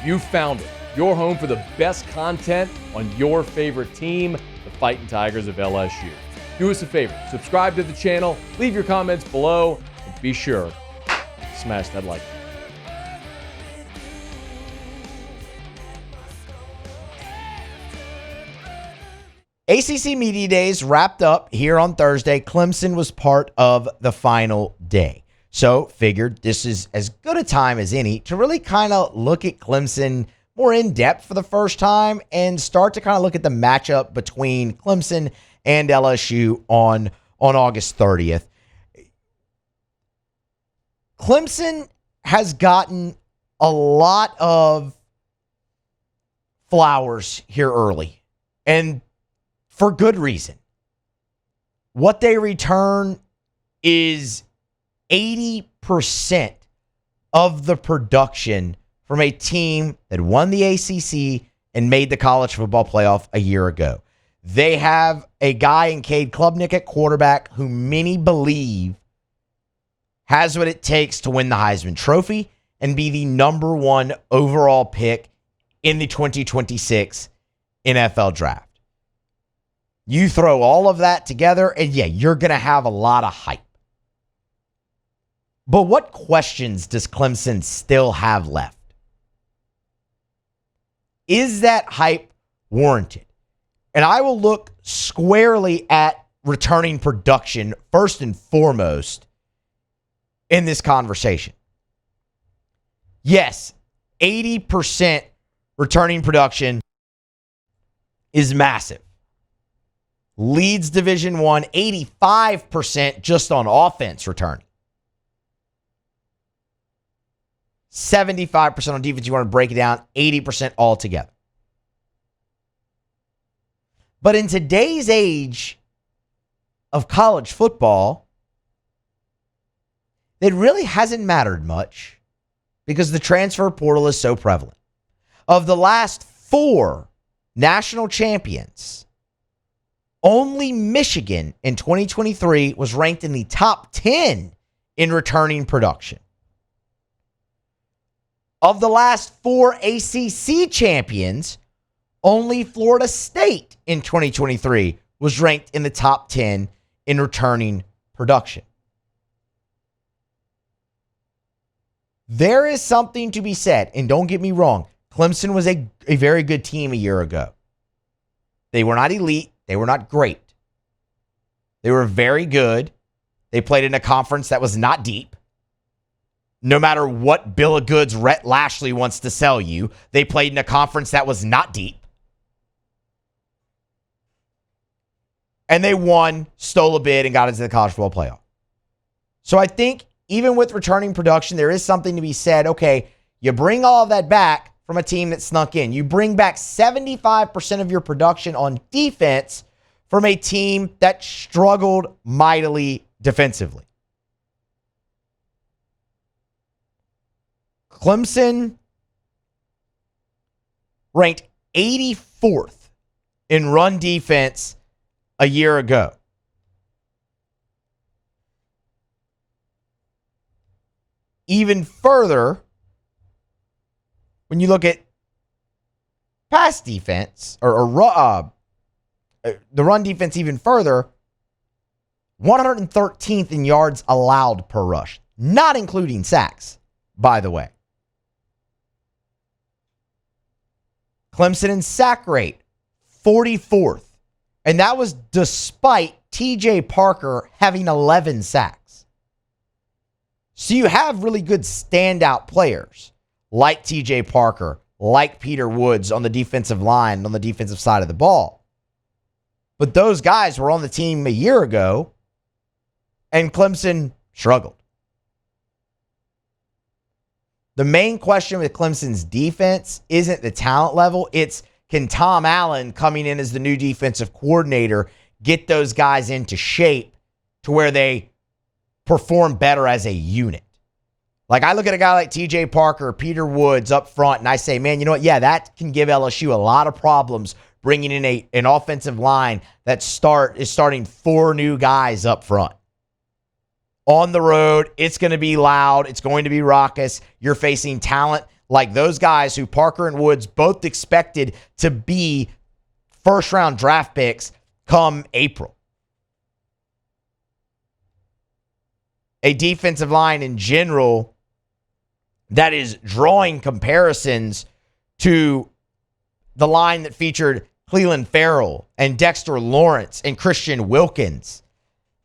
You found it. Your home for the best content on your favorite team, the Fighting Tigers of LSU. Do us a favor, subscribe to the channel, leave your comments below, and be sure to smash that like button. ACC Media Days wrapped up here on Thursday. Clemson was part of the final day. So figured this is as good a time as any to really kind of look at Clemson more in depth for the first time and start to kind of look at the matchup between Clemson and LSU on August 30th. Clemson has gotten a lot of flowers here early, and for good reason. What they return is 80% of the production from a team that won the ACC and made the college football playoff a year ago. They have a guy in Cade Klubnik at quarterback who many believe has what it takes to win the Heisman Trophy and be the number one overall pick in the 2026 NFL Draft. You throw all of that together, and yeah, you're going to have a lot of hype. But what questions does Clemson still have left? Is that hype warranted? And I will look squarely at returning production first and foremost in this conversation. Yes, 80% returning production is massive. Leads Division I, 85% just on offense returning. 75% on defense. You want to break it down, 80% altogether. But in today's age of college football, it really hasn't mattered much because the transfer portal is so prevalent. Of the last 4 national champions, only Michigan in 2023 was ranked in the top 10 in returning production. Of the last 4 ACC champions, only Florida State in 2023 was ranked in the top 10 in returning production. There is something to be said, and don't get me wrong, Clemson was a very good team a year ago. They were not elite. They were not great. They were very good. They played in a conference that was not deep. No matter what bill of goods Rhett Lashley wants to sell you, they played in a conference that was not deep. And they won, stole a bid, and got into the college football playoff. So I think even with returning production, there is something to be said. Okay, you bring all of that back from a team that snuck in. You bring back 75% of your production on defense from a team that struggled mightily defensively. Clemson ranked 84th in run defense a year ago. Even further, when you look at pass defense or the run defense even further, 113th in yards allowed per rush, not including sacks, by the way. Clemson in sack rate, 44th. And that was despite TJ Parker having 11 sacks. So you have really good standout players like TJ Parker, like Peter Woods on the defensive line, on the defensive side of the ball. But those guys were on the team a year ago, and Clemson struggled. The main question with Clemson's defense isn't the talent level. It's, can Tom Allen, coming in as the new defensive coordinator, get those guys into shape to where they perform better as a unit? Like, I look at a guy like TJ Parker, Peter Woods up front, and I say, man, you know what? Yeah, that can give LSU a lot of problems bringing in an offensive line that is starting 4 new guys up front. On the road, it's going to be loud. It's going to be raucous. You're facing talent like those guys who Parker and Woods both expected to be first-round draft picks come April. A defensive line in general that is drawing comparisons to the line that featured Cleveland Farrell and Dexter Lawrence and Christian Wilkins.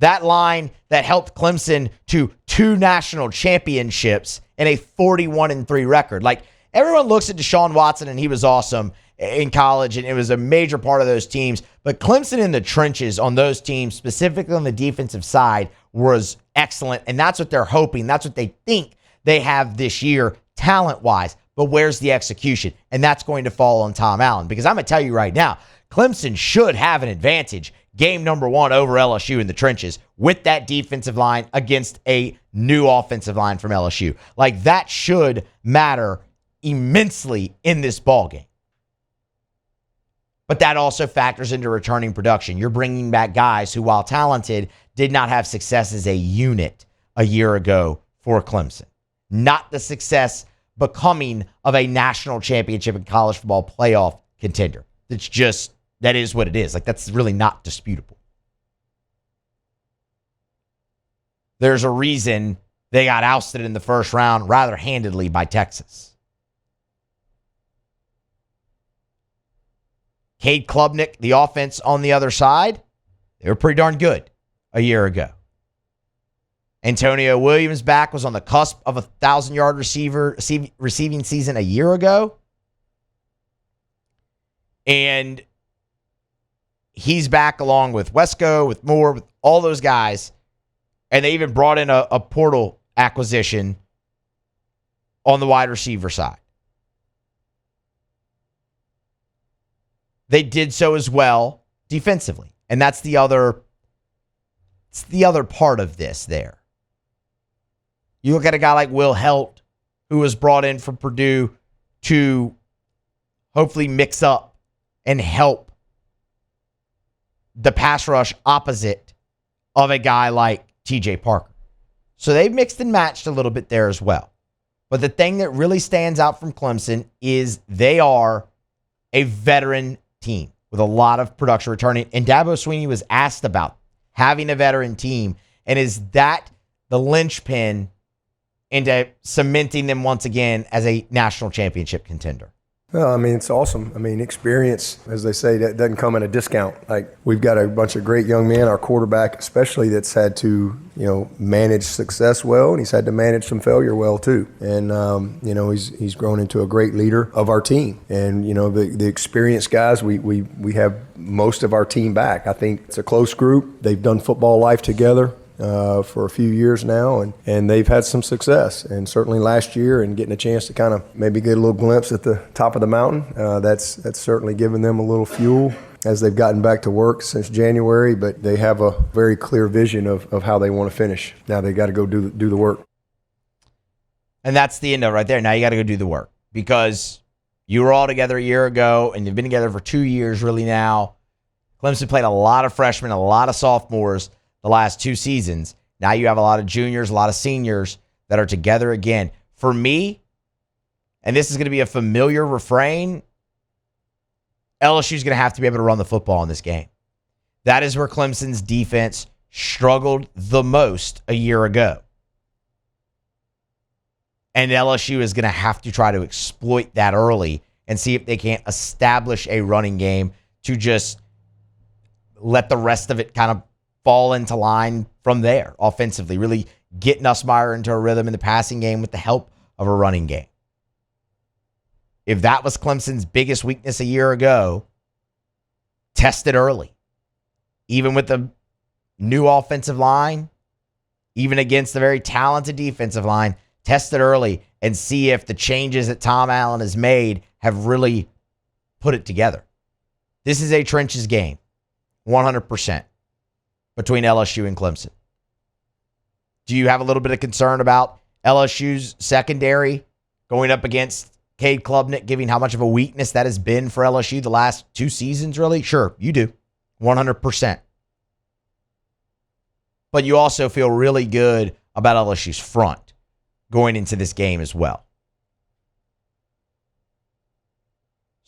That line that helped Clemson to 2 national championships and a 41-3 record. Like, everyone looks at Deshaun Watson and he was awesome in college and it was a major part of those teams. But Clemson in the trenches on those teams, specifically on the defensive side, was excellent. And that's what they're hoping. That's what they think they have this year, talent-wise. But where's the execution? And that's going to fall on Tom Allen. Because I'm going to tell you right now, Clemson should have an advantage game number 1 over LSU in the trenches with that defensive line against a new offensive line from LSU. Like, that should matter immensely in this ballgame. But that also factors into returning production. You're bringing back guys who, while talented, did not have success as a unit a year ago for Clemson. Not the success becoming of a national championship and college football playoff contender. It's just, that is what it is. Like, that's really not disputable. There's a reason they got ousted in the first round rather handedly by Texas. Cade Klubnik, the offense on the other side, they were pretty darn good a year ago. Antonio Williams back was on the cusp of a 1,000-yard receiving season a year ago. And he's back along with Wesco, with Moore, with all those guys. And they even brought in a portal acquisition on the wide receiver side. They did so as well defensively. And that's the other part of this there. You look at a guy like Will Helt, who was brought in from Purdue to hopefully mix up and help the pass rush opposite of a guy like TJ Parker. So they've mixed and matched a little bit there as well. But the thing that really stands out from Clemson is they are a veteran team with a lot of production returning. And Dabo Swinney was asked about having a veteran team. And is that the linchpin into cementing them once again as a national championship contender? Well, I mean, it's awesome. I mean, experience, as they say, that doesn't come at a discount. Like, we've got a bunch of great young men, our quarterback especially, that's had to, manage success well, and he's had to manage some failure well too. And, he's grown into a great leader of our team. And, the experienced guys, we have most of our team back. I think it's a close group. They've done football life together for a few years now, and they've had some success. And certainly last year, and getting a chance to kind of maybe get a little glimpse at the top of the mountain, that's certainly given them a little fuel as they've gotten back to work since January. But they have a very clear vision of how they want to finish. Now they got to go do the work. And that's the end of it right there. Now you got to go do the work, because you were all together a year ago, and you've been together for 2 years really now. Clemson played a lot of freshmen, a lot of sophomores the last 2 seasons. Now you have a lot of juniors, a lot of seniors that are together again. For me, and this is going to be a familiar refrain, LSU is going to have to be able to run the football in this game. That is where Clemson's defense struggled the most a year ago. And LSU is going to have to try to exploit that early and see if they can't establish a running game to just let the rest of it kind of fall into line from there offensively, really get Nussmeier into a rhythm in the passing game with the help of a running game. If that was Clemson's biggest weakness a year ago, test it early. Even with the new offensive line, even against the very talented defensive line, test it early and see if the changes that Tom Allen has made have really put it together. This is a trenches game, 100%. Between LSU and Clemson. Do you have a little bit of concern about LSU's secondary going up against Cade Klubnik, giving how much of a weakness that has been for LSU the last 2 seasons, really? Sure, you do. 100%. But you also feel really good about LSU's front going into this game as well.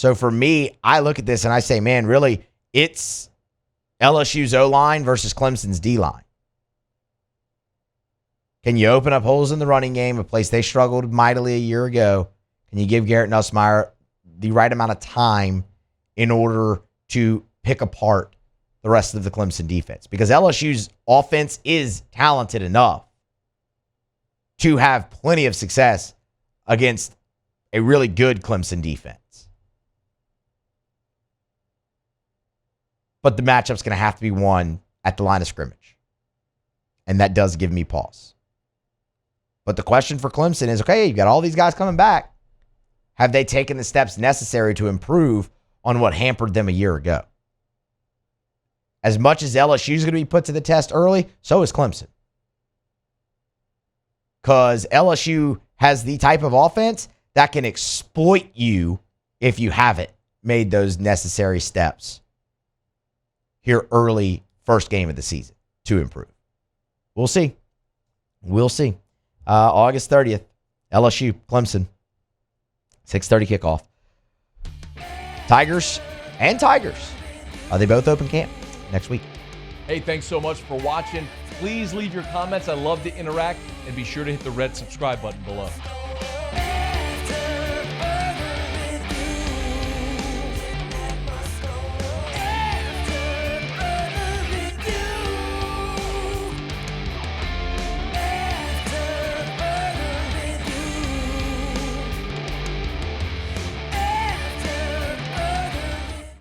So for me, I look at this and I say, man, really, it's LSU's O-line versus Clemson's D-line. Can you open up holes in the running game, a place they struggled mightily a year ago? Can you give Garrett Nussmeier the right amount of time in order to pick apart the rest of the Clemson defense? Because LSU's offense is talented enough to have plenty of success against a really good Clemson defense. But the matchup's going to have to be won at the line of scrimmage. And that does give me pause. But the question for Clemson is, okay, you've got all these guys coming back. Have they taken the steps necessary to improve on what hampered them a year ago? As much as LSU is going to be put to the test early, so is Clemson. Because LSU has the type of offense that can exploit you if you haven't made those necessary steps here early, first game of the season to improve. We'll see. We'll see. August 30th, LSU, Clemson, 6:30 kickoff. Tigers. Are they both open camp next week? Hey, thanks so much for watching. Please leave your comments. I love to interact. And be sure to hit the red subscribe button below.